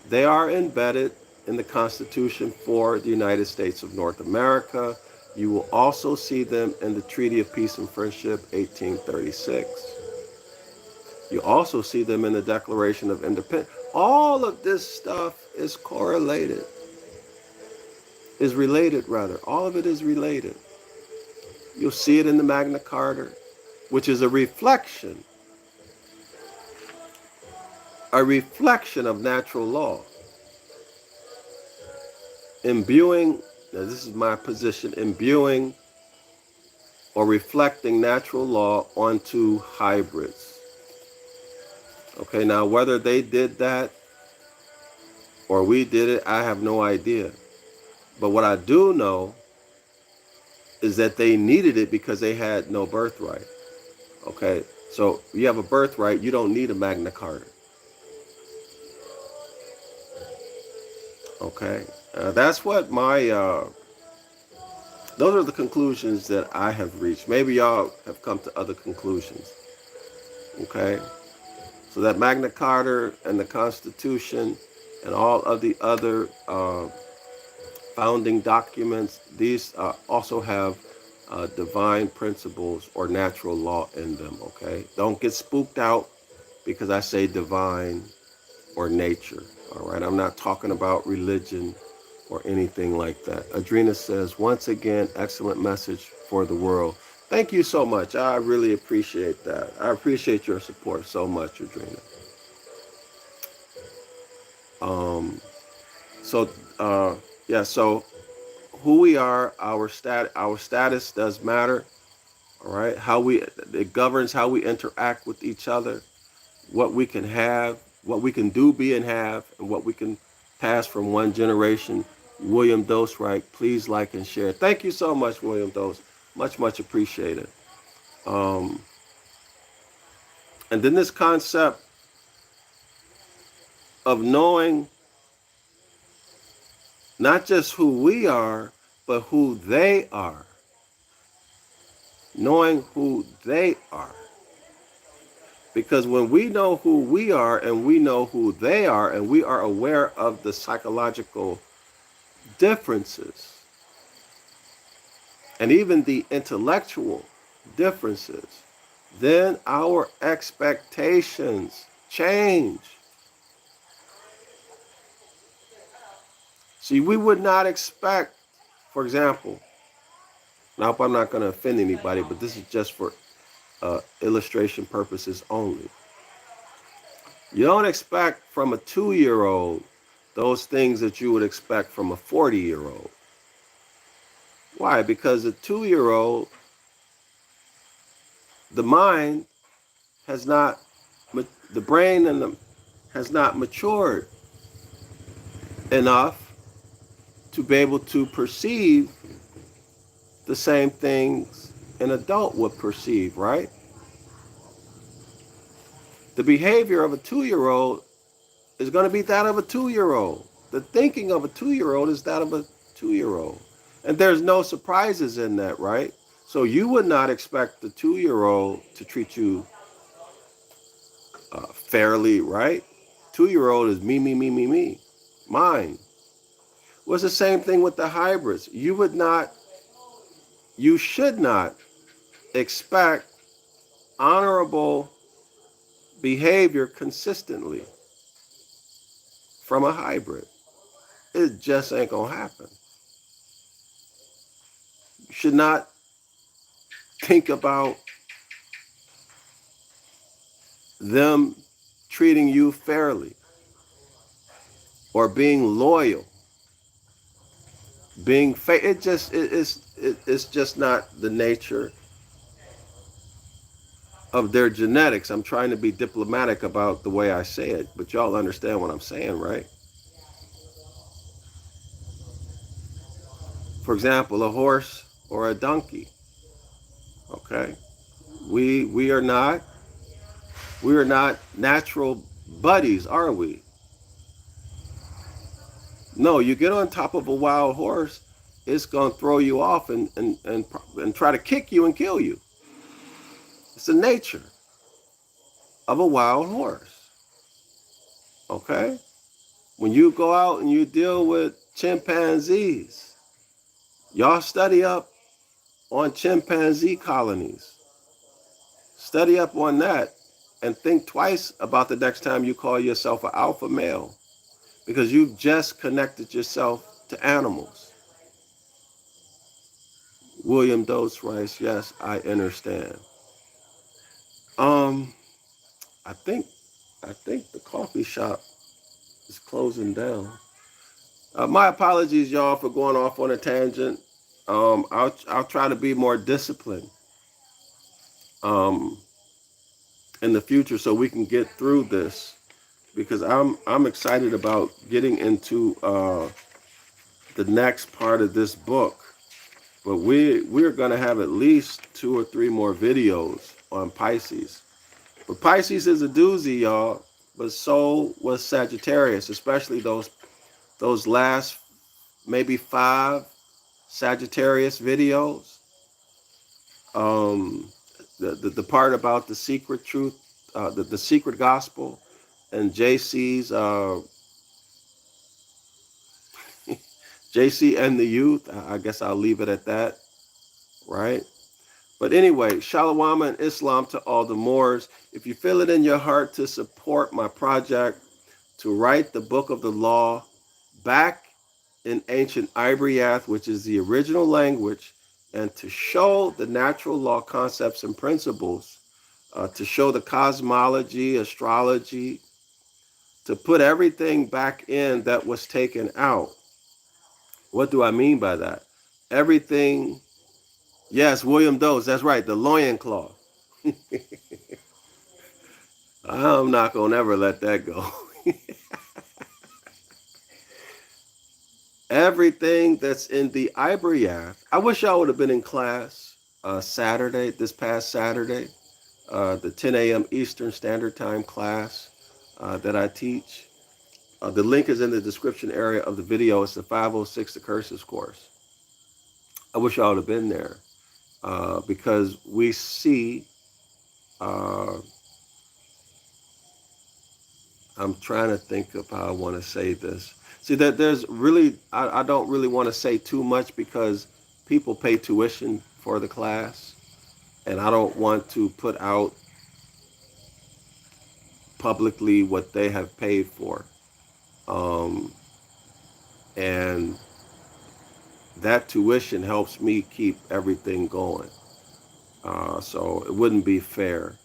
they are embedded in the Constitution for the United States of North America. You will also see them in the Treaty of Peace and Friendship, 1836. You also see them in the Declaration of Independence. All of this stuff is correlated, is related rather. All of it is related. You'll see it in the Magna Carta, which is a reflection of natural law. Imbuing, now this is my position, imbuing or reflecting natural law onto hybrids. Okay, now whether they did that or we did it, I have no idea. But what I do know is that they needed it because they had no birthright. Okay, so you have a birthright, you don't need a Magna Carta. Okay, that's what those are the conclusions that I have reached. Maybe y'all have come to other conclusions. Okay, so that Magna Carta and the Constitution and all of the other founding documents, these also have divine principles or natural law in them. Okay, don't get spooked out because I say divine or nature. All right, I'm not talking about religion or anything like that. Adrena says, once again, excellent message for the world. Thank you so much. I really appreciate that. I appreciate your support so much, Adrena. So yeah, so who we are, our status does matter. All right, it governs how we interact with each other, what we can have, what we can do, be, and have, and what we can pass from one generation. William Dose, right? Please like and share. Thank you so much, William Dose. Much, much appreciated. And then this concept of knowing not just who we are, but who they are. Knowing who they are. Because when we know who we are and we know who they are and we are aware of the psychological differences and even the intellectual differences, then our expectations change. See, we would not expect, for example, I hope I'm not going to offend anybody, but this is just for illustration purposes only. You don't expect from a 2-year-old those things that you would expect from a 40-year-old. Why? Because a 2-year-old, the mind has not, the brain has not matured enough to be able to perceive the same things an adult would perceive, right? The behavior of a 2-year-old is going to be that of a 2-year-old. The thinking of a 2-year-old is that of a 2-year-old. And there's no surprises in that, right? So you would not expect the 2-year-old to treat you fairly, right? 2-year-old is me, me, me, me, me, mine. Well, it's the same thing with the hybrids. You should not expect honorable behavior consistently from a hybrid. It just ain't gonna happen. You should not think about them treating you fairly or being loyal, being it's just not the nature of their genetics. I'm trying to be diplomatic about the way I say it, but y'all understand what I'm saying, right? For example, a horse or a donkey. Okay, we are not natural buddies, are we? No, you get on top of a wild horse, it's gonna throw you off and try to kick you and kill you. It's the nature of a wild horse. Okay, when you go out and you deal with chimpanzees, y'all study up on chimpanzee colonies. Study up on that and think twice about the next time you call yourself an alpha male, because you've just connected yourself to animals. William Dose Rice, yes, I understand. Um, I think the coffee shop is closing down. My apologies, y'all, for going off on a tangent. I'll try to be more disciplined um, in the future so we can get through this, because I'm excited about getting into the next part of this book. But we're gonna have at least 2 or 3 more videos on Pisces. But Pisces is a doozy, y'all. But so was Sagittarius, especially those last maybe 5 Sagittarius videos. Um, the part about the secret truth, the secret gospel, and JC's JC and the youth. I guess I'll leave it at that, right? But anyway, Shalom and Islam to all the Moors. If you feel it in your heart to support my project, to write the book of the law back in ancient Ibaryath, which is the original language, and to show the natural law concepts and principles, to show the cosmology, astrology, to put everything back in that was taken out. What do I mean by that? Everything, yes, William Dose, that's right, the loincloth. I'm not going to ever let that go. Everything that's in the Ibaryath. I wish I would have been in class Saturday, this past Saturday, the 10 a.m. Eastern Standard Time class that I teach. The link is in the description area of the video. It's the 506 The Curses course. I wish I would have been there because we see I'm trying to think of how I want to say this. See that there's really I don't really want to say too much because people pay tuition for the class, and I don't want to put out publicly what they have paid for. Um, and that tuition helps me keep everything going. So it wouldn't be fair.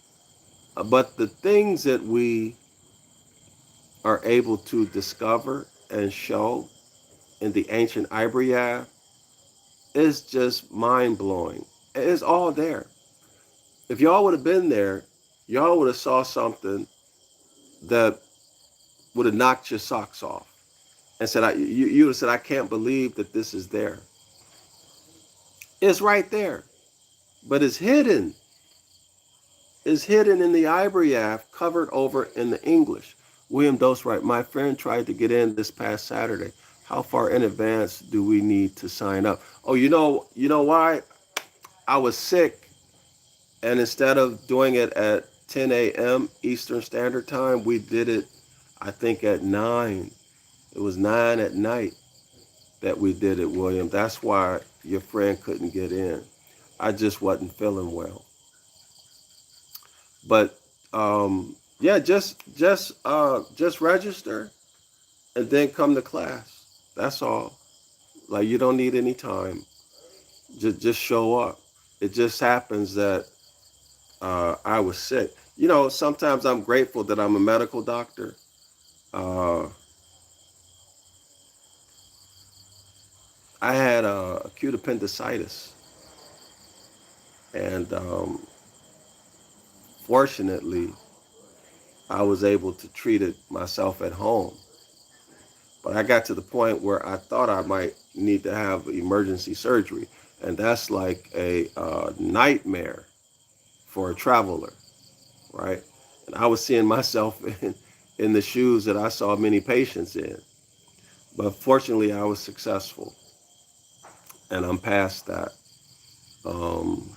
But the things that we are able to discover and show in the ancient Ibaryath is just mind blowing. It's all there. If y'all would have been there, y'all would have saw something that would have knocked your socks off and said, you would have said, I can't believe that this is there. It's right there, but it's hidden. It's hidden in the Ibaryath, covered over in the English. William Dosewright, my friend tried to get in this past Saturday. How far in advance do we need to sign up? Oh, you know why? I was sick, and instead of doing it at 10 a.m. Eastern Standard Time, we did it, I think, at 9. It was 9 at night that we did it, William. That's why your friend couldn't get in. I just wasn't feeling well. But yeah, just register and then come to class. That's all. Like you don't need any time. Just show up. It just happens that I was sick. You know, sometimes I'm grateful that I'm a medical doctor. Uh, I had acute appendicitis, and fortunately, I was able to treat it myself at home. But I got to the point where I thought I might need to have emergency surgery, and that's like a nightmare for a traveler, right? And I was seeing myself in the shoes that I saw many patients in. But fortunately, I was successful, and I'm past that. Um,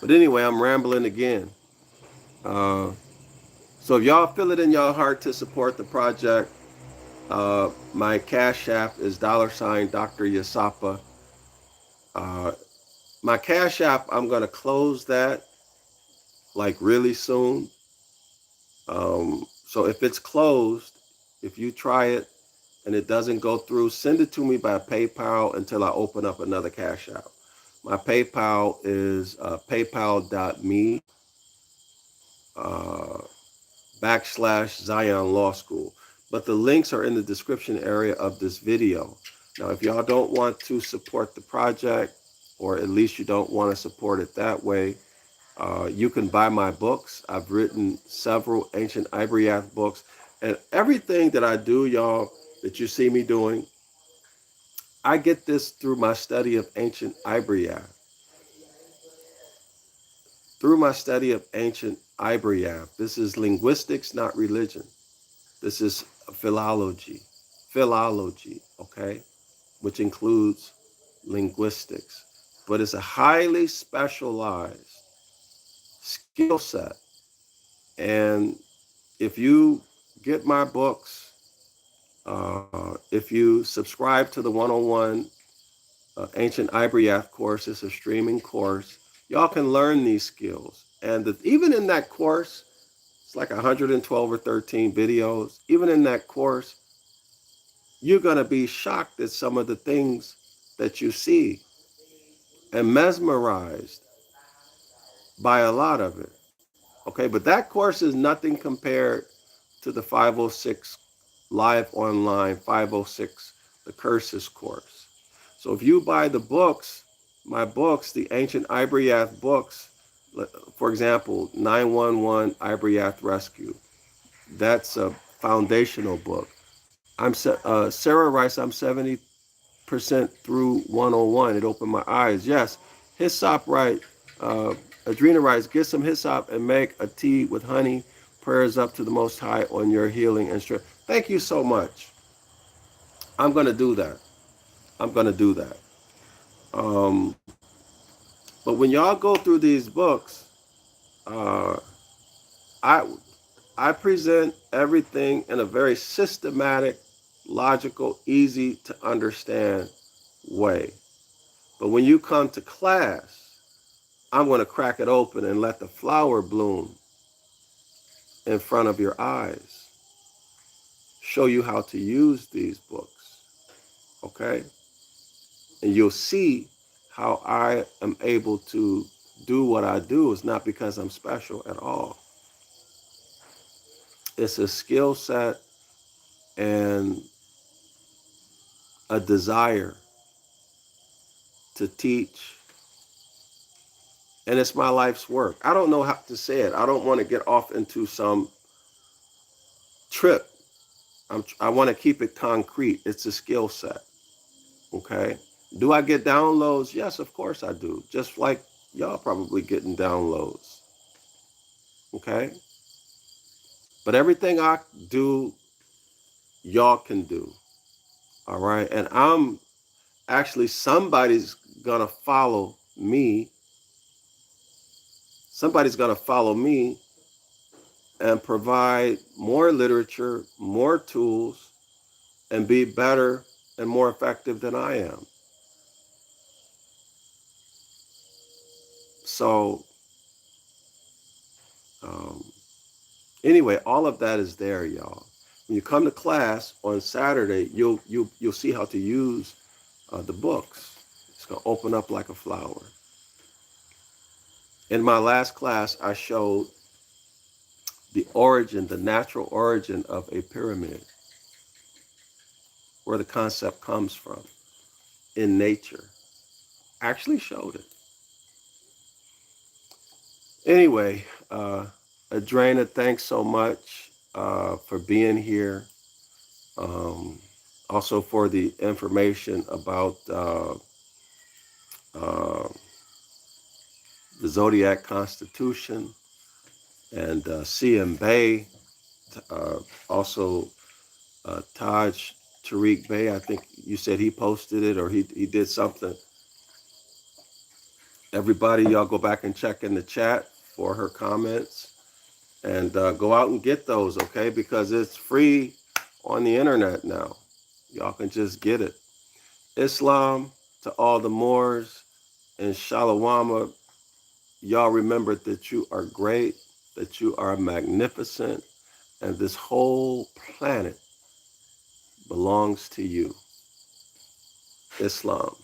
but anyway, I'm rambling again. Uh, so if y'all feel it in your heart to support the project, my cash app is $ DrYasapa. Uh, my cash app, I'm gonna close that like really soon. So if it's closed, if you try it and it doesn't go through, send it to me by PayPal until I open up another cash app. My PayPal is paypal.me uh, /Zion Law School. But the links are in the description area of this video. Now, if y'all don't want to support the project, or at least you don't want to support it that way, you can buy my books. I've written several ancient Ibaryath books. And everything that I do, y'all, that you see me doing, I get this through my study of ancient Ibaryath. Through my study of ancient Ibaryath. This is linguistics, not religion. This is philology. Philology, okay? Which includes linguistics. But it's a highly specialized skill set. And if you get my books, if you subscribe to the 101 Ancient Ibaryath course, it's a streaming course, y'all can learn these skills. And even in that course, it's like 112 or 13 videos. Even in that course, you're going to be shocked at some of the things that you see and mesmerized by a lot of it. Okay, but that course is nothing compared to the 506 live online 506 the curses course. So if you buy the books, my books, the ancient Ibaryath books, for example, 911 Ibaryath Rescue, that's a foundational book. Sarah writes, I'm 70% through 101. It opened my eyes. Yes, Hyssop right. Uh, Adrena writes, get some hyssop and make a tea with honey. Prayers up to the Most High on your healing and strength. Thank you so much. I'm going to do that. I'm going to do that. Um, but when y'all go through these books, uh, I I present everything in a very systematic, logical, easy to understand way. But when you come to class, I'm going to crack it open and let the flower bloom in front of your eyes. Show you how to use these books. Okay? And you'll see how I am able to do what I do. It's not because I'm special at all. It's a skill set and a desire to teach. And it's my life's work. I don't know how to say it. I don't want to get off into some trip. I want to keep it concrete. It's a skill set. Okay? Do I get downloads? Yes, of course I do. Just like y'all probably getting downloads. Okay? But everything I do, y'all can do. All right? And I'm actually, somebody's going to follow me. Somebody's going to follow me and provide more literature, more tools, and be better and more effective than I am. So, anyway, all of that is there, y'all. When you come to class on Saturday, you'll see how to use the books. It's gonna open up like a flower. In my last class, I showed the origin, the natural origin of a pyramid, where the concept comes from in nature. Actually showed it. Anyway, Adrena, thanks so much for being here. Also for the information about the Zodiac Constitution and CM Bay. Also Taj Tariq Bey, I think you said he posted it or he did something. Everybody, y'all go back and check in the chat for her comments and go out and get those, okay? Because it's free on the internet now. Y'all can just get it. Islam to all the Moors and Shalawama, y'all remember that you are great, that you are magnificent, and this whole planet belongs to you. Islam.